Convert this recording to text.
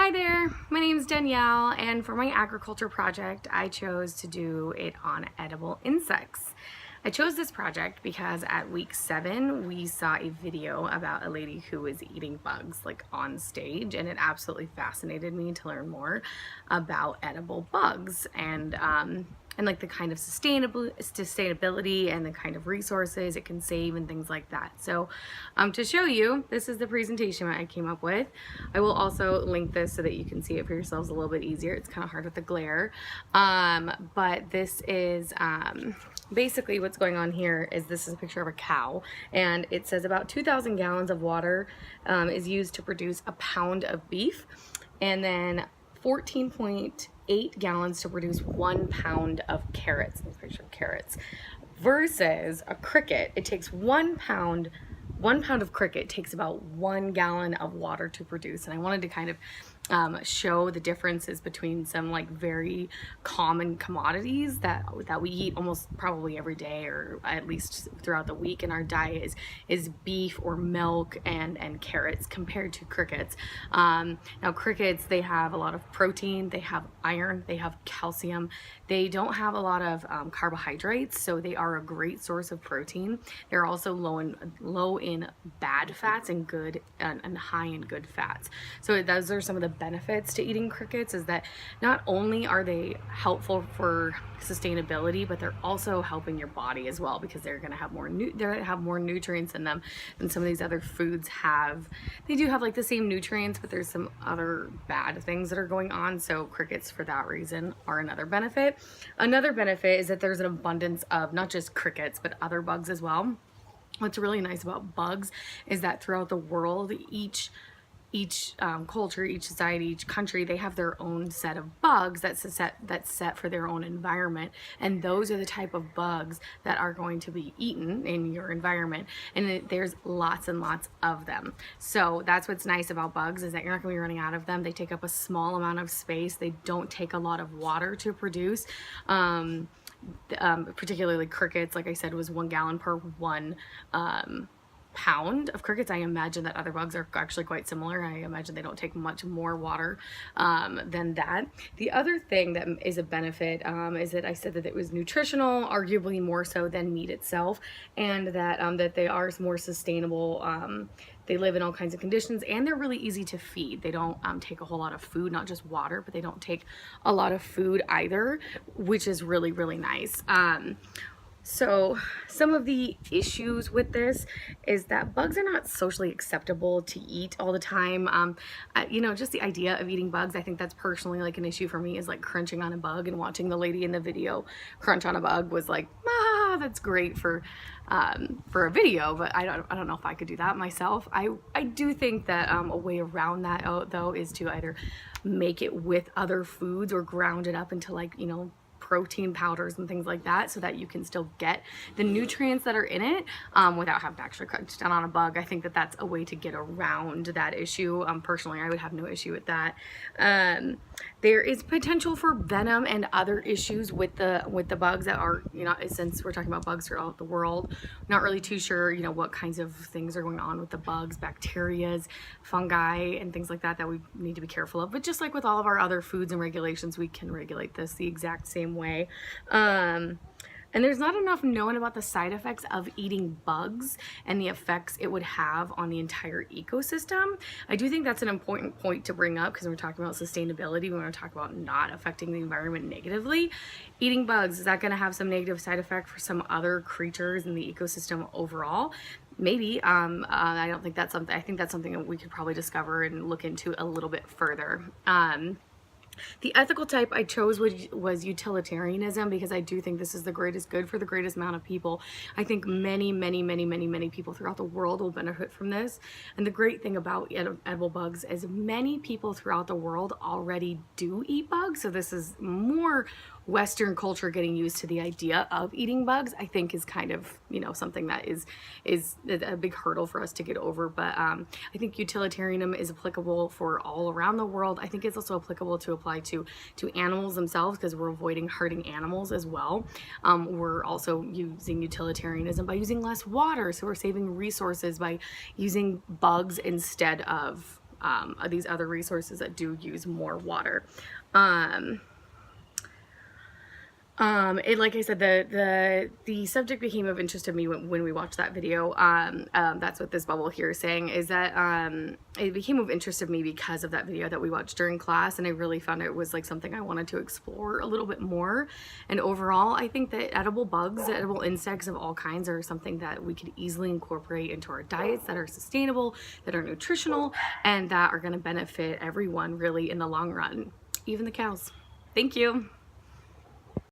Hi there, my name is Danielle, and for my agriculture project, I chose to do it on edible insects. I chose this project because at week 7, we saw a video about a lady who was eating bugs like on stage, and it absolutely fascinated me to learn more about edible bugs and like the kind of sustainability and the kind of resources it can save and things like that. So to show you, this is the presentation I came up with. I will also link this so that you can see it for yourselves a little bit easier. It's kind of hard with the glare, but this is basically what's going on here is this is a picture of a cow, and it says about 2,000 gallons of water is used to produce a pound of beef, and then 14.8 gallons to produce 1 pound of carrots. This picture of carrots versus a cricket. It takes 1 pound of cricket takes about 1 gallon of water to produce. And I wanted to kind of show the differences between some like very common commodities that we eat almost probably every day, or at least throughout the week in our diet, is beef or milk and carrots compared to crickets. Now crickets, they have a lot of protein, they have iron, they have calcium, they don't have a lot of carbohydrates, so they are a great source of protein. They're also low in bad fats and good and high in good fats. So those are some of the benefits to eating crickets, is that not only are they helpful for sustainability, but they're also helping your body as well, because they're going to have more nutrients in them than some of these other foods have. They do have like the same nutrients, but there's some other bad things that are going on. So crickets, for that reason, are another benefit. Another benefit is that there's an abundance of not just crickets, but other bugs as well. What's really nice about bugs is that throughout the world, each culture, each society, each country, they have their own set of bugs that's set for their own environment, and those are the type of bugs that are going to be eaten in your environment, and there's lots and lots of them. So that's what's nice about bugs, is that you're not going to be running out of them. They take up a small amount of space. They don't take a lot of water to produce. Particularly crickets, like I said, was 1 gallon per 1 pound of crickets. I imagine that other bugs are actually quite similar. I imagine they don't take much more water than that. The other thing that is a benefit is that I said that it was nutritional, arguably more so than meat itself, and that they are more sustainable. They live in all kinds of conditions, and they're really easy to feed. They don't take a whole lot of food, not just water, but they don't take a lot of food either, which is really, really nice. So some of the issues with this is that bugs are not socially acceptable to eat all the time. Just the idea of eating bugs, I think that's personally like an issue for me, is like crunching on a bug, and watching the lady in the video crunch on a bug was like, that's great for a video, but I don't know if I could do that myself. I do think that a way around that though is to either make it with other foods or ground it up into like, protein powders and things like that, so that you can still get the nutrients that are in it without having to actually crunch down on a bug. I think that that's a way to get around that issue. Personally, I would have no issue with that. There is potential for venom and other issues with the bugs that are, since we're talking about bugs throughout the world, not really too sure, what kinds of things are going on with the bugs, bacterias, fungi, and things like that we need to be careful of. But just like with all of our other foods and regulations, we can regulate this the exact same way. And there's not enough known about the side effects of eating bugs and the effects it would have on the entire ecosystem. I do think that's an important point to bring up, because when we're talking about sustainability, we want to talk about not affecting the environment negatively. Eating bugs, is that going to have some negative side effect for some other creatures in the ecosystem overall? Maybe. I don't think that's something. I think that's something that we could probably discover and look into a little bit further. The ethical type I chose was utilitarianism, because I do think this is the greatest good for the greatest amount of people. I think many people throughout the world will benefit from this. And the great thing about edible bugs is many people throughout the world already do eat bugs. So this is more Western culture getting used to the idea of eating bugs, I think is kind of, something that is a big hurdle for us to get over. But I think utilitarianism is applicable for all around the world. I think it's also applicable to apply to animals themselves, because we're avoiding hurting animals as well. We're also using utilitarianism by using less water, so we're saving resources by using bugs instead of these other resources that do use more water. Like I said, the subject became of interest to me when we watched that video. That's what this bubble here is saying, is that it became of interest to me because of that video that we watched during class, and I really found it was like something I wanted to explore a little bit more. And overall, I think that edible bugs, edible insects of all kinds, are something that we could easily incorporate into our diets that are sustainable, that are nutritional, and that are going to benefit everyone really in the long run, even the cows. Thank you.